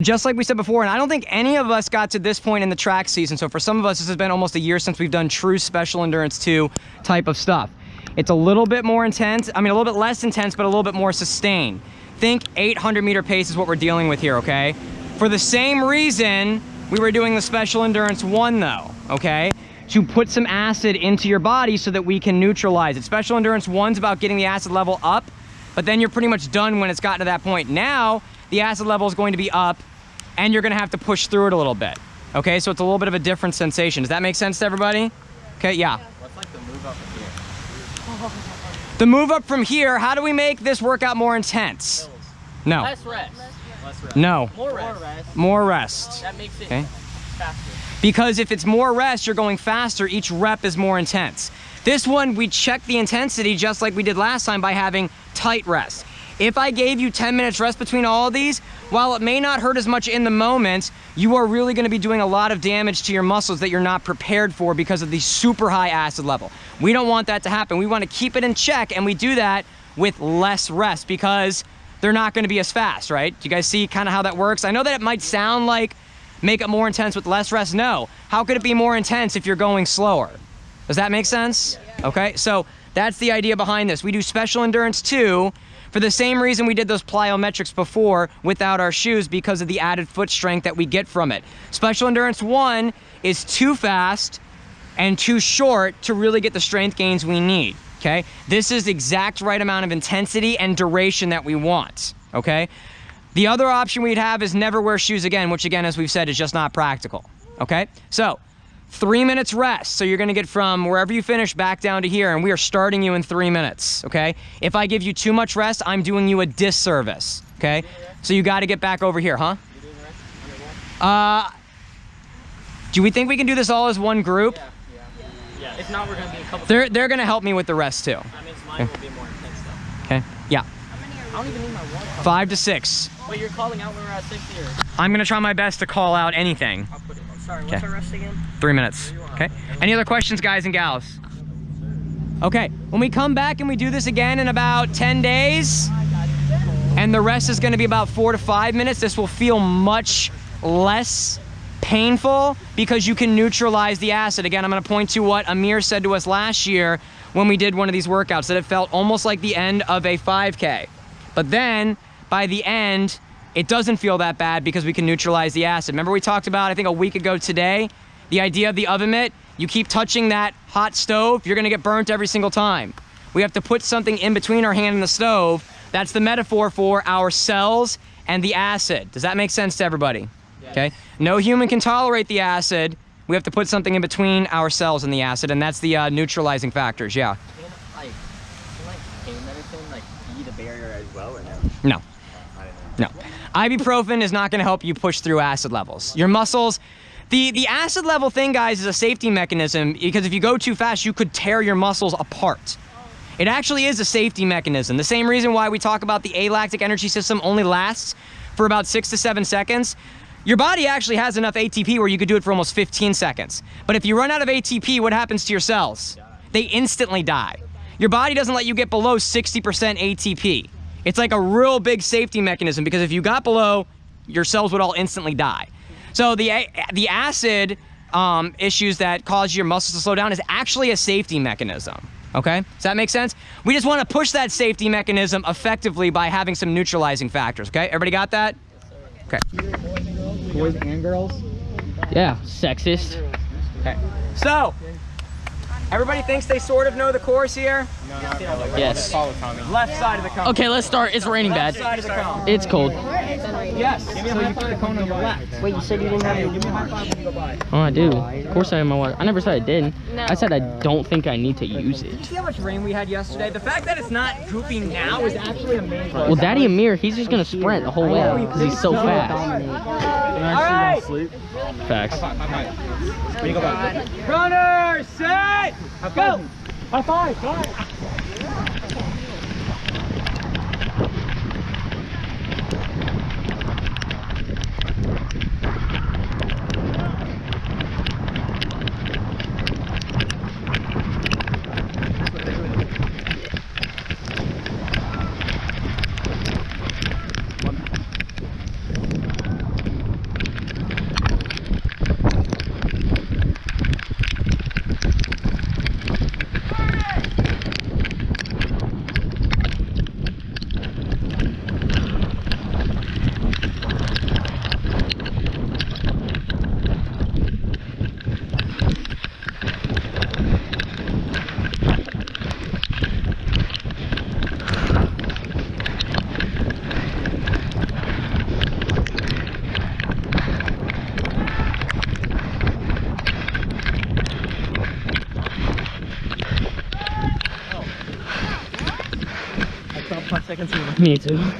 Just like we said before, and I don't think any of us got to this point in the track season. So for some of us, this has been almost a year since we've done true Special Endurance 2 type of stuff. It's a little bit more intense. I mean, a little bit less intense, but a little bit more sustained. Think 800-meter pace is what we're dealing with here, okay? For the same reason we were doing the Special Endurance 1 though, okay? To put some acid into your body so that we can neutralize it. Special Endurance 1's about getting the acid level up, but then you're pretty much done when it's gotten to that point. Now, the acid level is going to be up, and you're gonna have to push through it a little bit. Okay, so it's a little bit of a different sensation. Does that make sense to everybody? Okay, yeah. What's like the move up from here? The move up from here, how do we make this workout more intense? No. Less rest. Less rest. No. More rest. More rest. That makes it faster. Because if it's more rest, you're going faster, each rep is more intense. This one, we check the intensity just like we did last time by having tight rest. If I gave you 10 minutes rest between all of these, while it may not hurt as much in the moment, you are really gonna be doing a lot of damage to your muscles that you're not prepared for because of the super high acid level. We don't want that to happen. We wanna keep it in check, and we do that with less rest because they're not gonna be as fast, right? Do you guys see kind of how that works? I know that it might sound like make it more intense with less rest. No. How could it be more intense if you're going slower? Does that make sense? Okay, so that's the idea behind this. We do Special Endurance 2 for the same reason we did those plyometrics before without our shoes, because of the added foot strength that we get from it. Special Endurance 1 is too fast and too short to really get the strength gains we need, okay? This is the exact right amount of intensity and duration that we want, okay? The other option we'd have is never wear shoes again, which again, as we've said, is just not practical, okay? So 3 minutes rest. So you're gonna get from wherever you finish back down to here, and we are starting you in 3 minutes, okay? If I give you too much rest, I'm doing you a disservice, okay? So you gotta get back over here, huh? Do we think we can do this all as one group? Yeah. If not, we're gonna be a couple. They're gonna help me with the rest too. I mean, mine will be more intense though. Okay, yeah. I don't even need my water. 5 to 6. Wait, you're calling out when we're at 60 or? I'm gonna try my best to call out anything. I'll put it. Sorry, what's our rest again? 3 minutes, okay? Any other questions, guys and gals? Okay, when we come back and we do this again in about 10 days, and the rest is gonna be about 4 to 5 minutes, this will feel much less painful because you can neutralize the acid. Again, I'm gonna point to what Amir said to us last year when we did one of these workouts, that it felt almost like the end of a 5K. But then, by the end, it doesn't feel that bad because we can neutralize the acid. Remember we talked about, I think a week ago today, the idea of the oven mitt? You keep touching that hot stove, you're gonna get burnt every single time. We have to put something in between our hand and the stove. That's the metaphor for our cells and the acid. Does that make sense to everybody? Yes. Okay. No human can tolerate the acid. We have to put something in between our cells and the acid, and that's the neutralizing factors, yeah. Can pain medicine be the barrier as well, or no? No. No. Ibuprofen is not going to help you push through acid levels. Your muscles, the acid level thing, guys, is a safety mechanism, because if you go too fast, you could tear your muscles apart. It actually is a safety mechanism. The same reason why we talk about the alactic energy system only lasts for about 6 to 7 seconds. Your body actually has enough ATP where you could do it for almost 15 seconds. But if you run out of ATP, what happens to your cells? They instantly die. Your body doesn't let you get below 60% ATP. It's like a real big safety mechanism, because if you got below, your cells would all instantly die. So the acid issues that cause your muscles to slow down is actually a safety mechanism, okay? Does that make sense? We just want to push that safety mechanism effectively by having some neutralizing factors, okay? Everybody got that? Okay. Boys and girls? Yeah, sexist. Okay. So, everybody thinks they sort of know the course here? No, not really. Yes. Left side of the cone. Okay, let's start. It's raining bad. Left side of the cone. It's cold. Yes. So you put the cone on your left. Wait, you said you didn't have your watch. Oh, I do. Of course I have my watch. I never said I didn't. No. I said I don't think I need to use it. Did you see how much rain we had yesterday? The fact that it's not drooping now is actually amazing. Well, Daddy Amir, he's just gonna sprint the whole way because he's so fast. All right. Facts. Runners, set, go. High five. Go. I can see them. Me too.